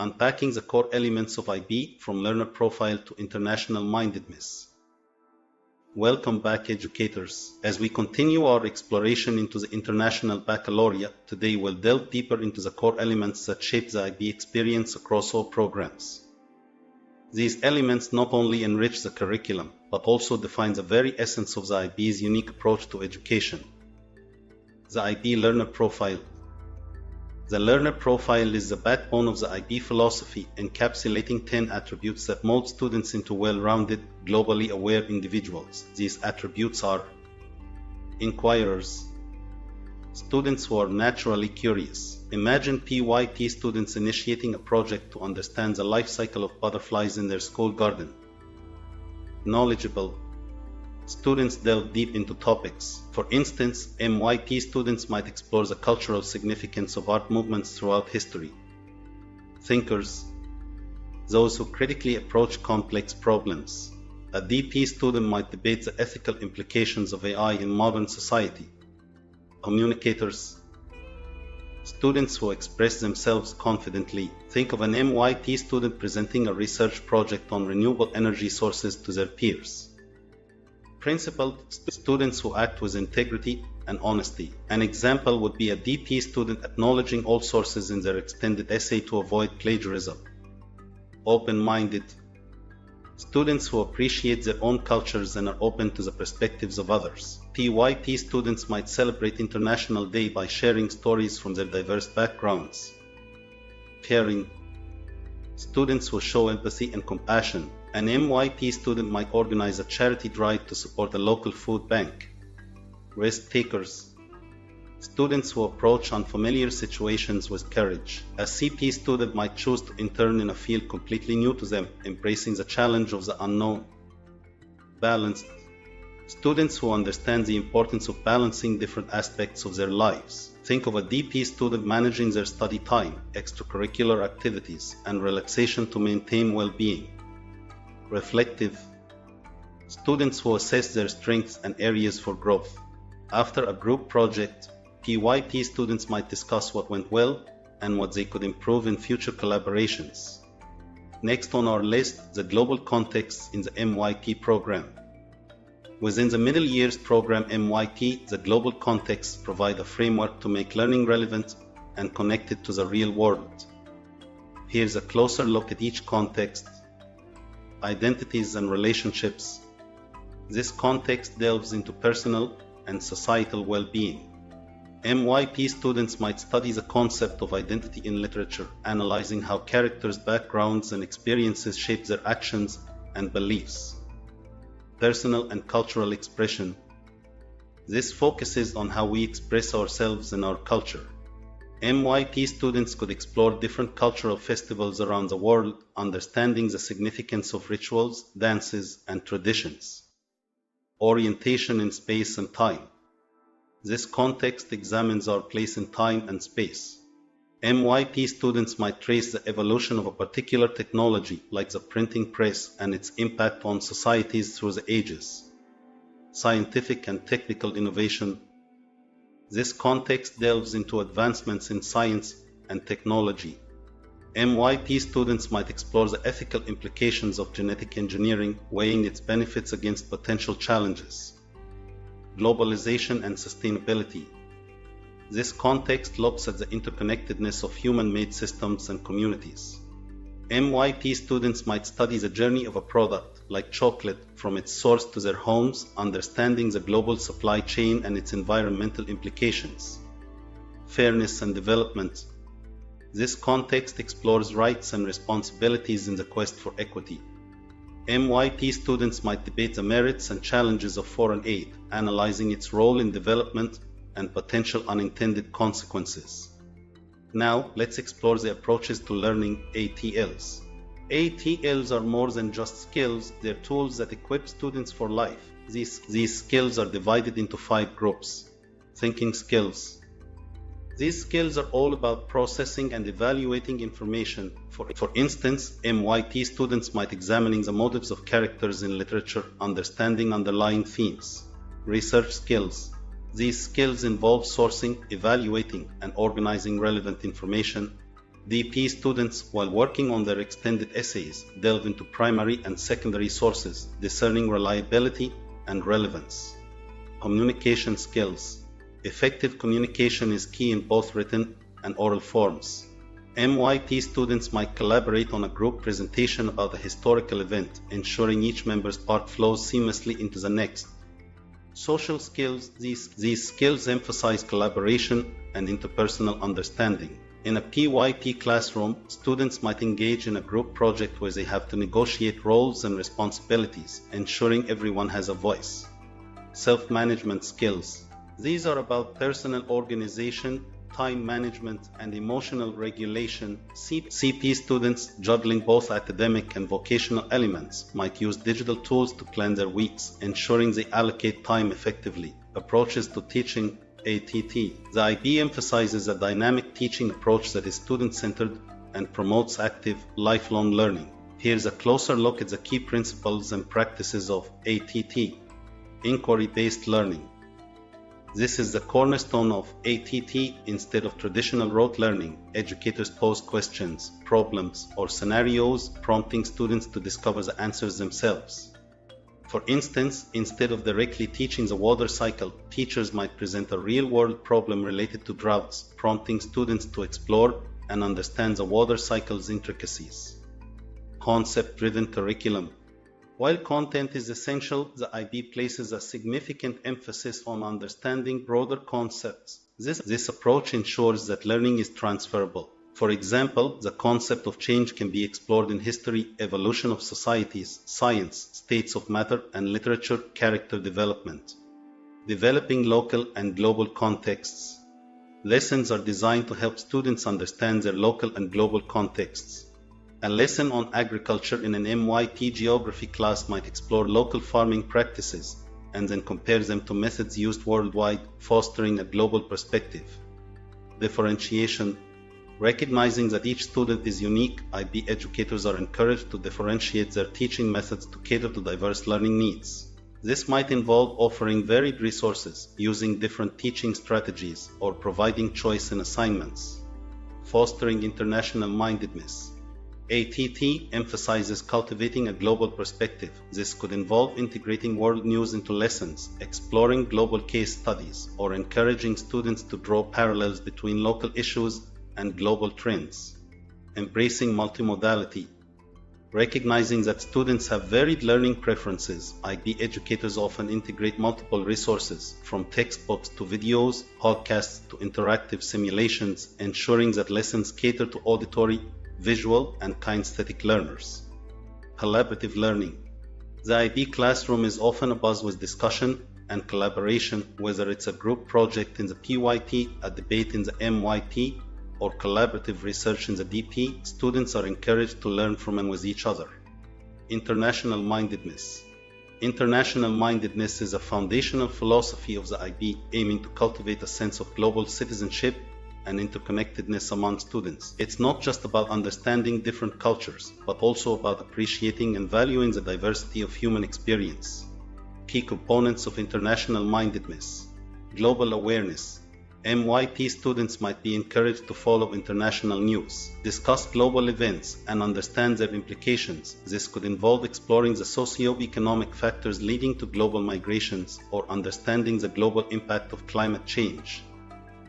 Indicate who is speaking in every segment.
Speaker 1: Unpacking the core elements of IB from learner profile to international mindedness. Welcome back, educators. As we continue our exploration into the International Baccalaureate, today we'll delve deeper into the core elements that shape the IB experience across all programs. These elements not only enrich the curriculum, but also define the very essence of the IB's unique approach to education. The IB Learner Profile. The learner profile is the backbone of the IB philosophy, encapsulating 10 attributes that mold students into well-rounded, globally aware individuals. These attributes are: inquirers, students who are naturally curious. Imagine PYT students initiating a project to understand the life cycle of butterflies in their school garden. Knowledgeable, students delve deep into topics. For instance, MYT students might explore the cultural significance of art movements throughout history. Thinkers, those who critically approach complex problems. A DP student might debate the ethical implications of AI in modern society. Communicators, students who express themselves confidently. Think of an MYT student presenting a research project on renewable energy sources to their peers. Principled, students who act with integrity and honesty. An example would be a DP student acknowledging all sources in their extended essay to avoid plagiarism. Open-minded, students who appreciate their own cultures and are open to the perspectives of others. PYT students might celebrate International Day by sharing stories from their diverse backgrounds. Caring, students who show empathy and compassion. An MYT student might organize a charity drive to support a local food bank. Risk takers, students who approach unfamiliar situations with courage. A CP student might choose to intern in a field completely new to them, embracing the challenge of the unknown. Balanced, students who understand the importance of balancing different aspects of their lives. Think of a DP student managing their study time, extracurricular activities, and relaxation to maintain well-being. Reflective, students who assess their strengths and areas for growth. After a group project, PYT students might discuss what went well and what they could improve in future collaborations. Next on our list, the global context in the MYT program. Within the middle years program MYT, the global contexts provide a framework to make learning relevant and connected to the real world. Here's a closer look at each context. Identities and relationships. This context delves into personal and societal well-being. MYT students might study the concept of identity in literature, analyzing how characters' backgrounds and experiences shape their actions and beliefs. Personal and cultural expression. This focuses on how we express ourselves in our culture. MYT students could explore different cultural festivals around the world, understanding the significance of rituals, dances, and traditions. Orientation in space and time. This context examines our place in time and space. MYT students might trace the evolution of a particular technology, like the printing press, and its impact on societies through the ages. Scientific and technical innovation. This context delves into advancements in science and technology. MYT students might explore the ethical implications of genetic engineering, weighing its benefits against potential challenges. Globalization and sustainability. This context looks at the interconnectedness of human-made systems and communities. MYT students might study the journey of a product, like chocolate, from its source to their homes, understanding the global supply chain and its environmental implications. Fairness and development. This context explores rights and responsibilities in the quest for equity. MYT students might debate the merits and challenges of foreign aid, analyzing its role in development and potential unintended consequences. Now, let's explore the approaches to learning ATLs. ATLs are more than just skills, they're tools that equip students for life. These skills are divided into 5 groups. Thinking skills. These skills are all about processing and evaluating information. For instance, MYT students might examine the motives of characters in literature, understanding underlying themes. Research skills. These skills involve sourcing, evaluating, and organizing relevant information. DP students, while working on their extended essays, delve into primary and secondary sources, discerning reliability and relevance. Communication skills. Effective communication is key in both written and oral forms. MYT students might collaborate on a group presentation about a historical event, ensuring each member's part flows seamlessly into the next. Social skills. These skills emphasize collaboration and interpersonal understanding. In a PYT classroom, students might engage in a group project where they have to negotiate roles and responsibilities, ensuring everyone has a voice. Self-management skills. These are about personal organization, time management, and emotional regulation. CP students, juggling both academic and vocational elements, might use digital tools to plan their weeks, ensuring they allocate time effectively. Approaches to teaching. ATT. The IB emphasizes a dynamic teaching approach that is student-centered and promotes active, lifelong learning. Here's a closer look at the key principles and practices of ATT. Inquiry-based learning. This is the cornerstone of ATT. Instead of traditional rote learning, educators pose questions, problems, or scenarios, prompting students to discover the answers themselves. For instance, instead of directly teaching the water cycle, teachers might present a real-world problem related to droughts, prompting students to explore and understand the water cycle's intricacies. Concept-driven curriculum. While content is essential, the IB places a significant emphasis on understanding broader concepts. This approach ensures that learning is transferable. For example, the concept of change can be explored in history, evolution of societies, science, states of matter, and literature. Character development. Developing local and global contexts. Lessons are designed to help students understand their local and global contexts. A lesson on agriculture in an MYT geography class might explore local farming practices and then compare them to methods used worldwide, fostering a global perspective. Differentiation. Recognizing that each student is unique, IB educators are encouraged to differentiate their teaching methods to cater to diverse learning needs. This might involve offering varied resources, using different teaching strategies, or providing choice in assignments. Fostering international mindedness. ATT emphasizes cultivating a global perspective. This could involve integrating world news into lessons, exploring global case studies, or encouraging students to draw parallels between local issues and global trends. Embracing multimodality. Recognizing that students have varied learning preferences, IB educators often integrate multiple resources, from textbooks to videos, podcasts to interactive simulations, ensuring that lessons cater to auditory, visual, and kinesthetic learners. Collaborative learning. The IB classroom is often abuzz with discussion and collaboration, whether it's a group project in the PYT, a debate in the MYT, or collaborative research in the DP. Students are encouraged to learn from and with each other. International mindedness. International mindedness is a foundational philosophy of the IB, aiming to cultivate a sense of global citizenship and interconnectedness among students. It's not just about understanding different cultures, but also about appreciating and valuing the diversity of human experience. Key components of international mindedness. Global awareness. MYT students might be encouraged to follow international news, discuss global events, and understand their implications. This could involve exploring the socio-economic factors leading to global migrations or understanding the global impact of climate change.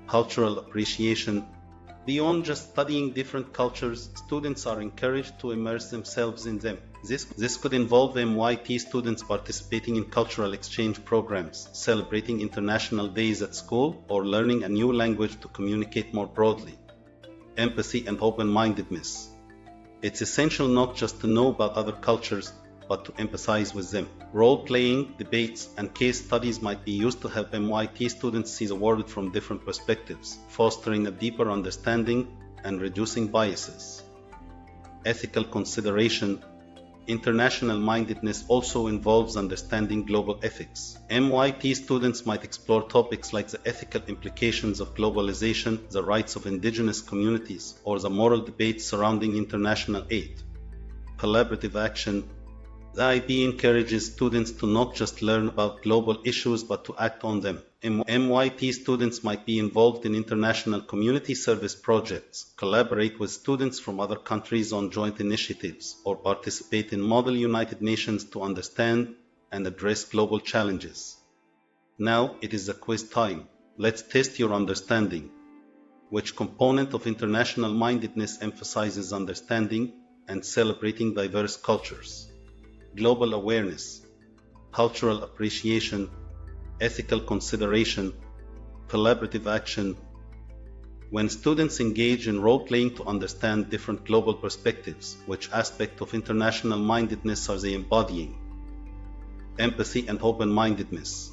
Speaker 1: Cultural appreciation. Beyond just studying different cultures, students are encouraged to immerse themselves in them. This could involve MYT students participating in cultural exchange programs, celebrating international days at school, or learning a new language to communicate more broadly. Empathy and open-mindedness. It's essential not just to know about other cultures, but to empathize with them. Role-playing, debates, and case studies might be used to help MYT students see the world from different perspectives, fostering a deeper understanding and reducing biases. Ethical consideration. International mindedness also involves understanding global ethics. MYT students might explore topics like the ethical implications of globalization, the rights of indigenous communities, or the moral debates surrounding international aid. Collaborative action. The IB encourages students to not just learn about global issues but to act on them. MYP students might be involved in international community service projects, collaborate with students from other countries on joint initiatives, or participate in Model United Nations to understand and address global challenges. Now it is a quiz time. Let's test your understanding. Which component of international mindedness emphasizes understanding and celebrating diverse cultures? Global awareness, cultural appreciation, ethical consideration, collaborative action. When students engage in role-playing to understand different global perspectives, which aspect of international mindedness are they embodying? Empathy and open-mindedness,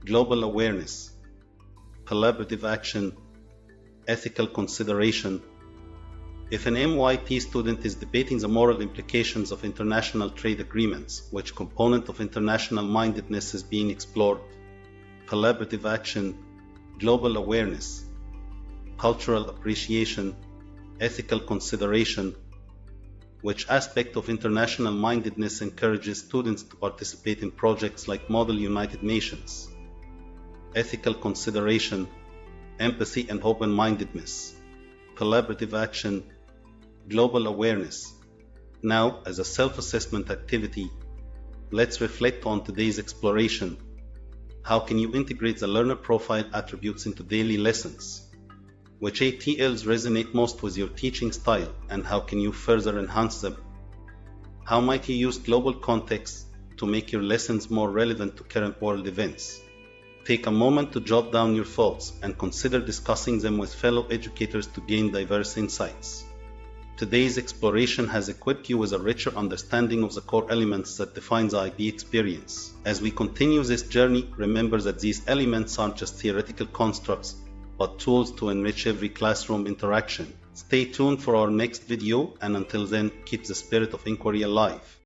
Speaker 1: global awareness, collaborative action, ethical consideration. If an MYP student is debating the moral implications of international trade agreements, which component of international mindedness is being explored? Collaborative action, global awareness, cultural appreciation, ethical consideration. Which aspect of international mindedness encourages students to participate in projects like Model United Nations? Ethical consideration, empathy and open-mindedness, collaborative action, global awareness. Now, as a self-assessment activity, let's reflect on today's exploration. How can you integrate the learner profile attributes into daily lessons? Which ATLs resonate most with your teaching style, and how can you further enhance them? How might you use global context to make your lessons more relevant to current world events? Take a moment to jot down your thoughts and consider discussing them with fellow educators to gain diverse insights. Today's exploration has equipped you with a richer understanding of the core elements that define the IB experience. As we continue this journey, remember that these elements aren't just theoretical constructs, but tools to enrich every classroom interaction. Stay tuned for our next video, and until then, keep the spirit of inquiry alive.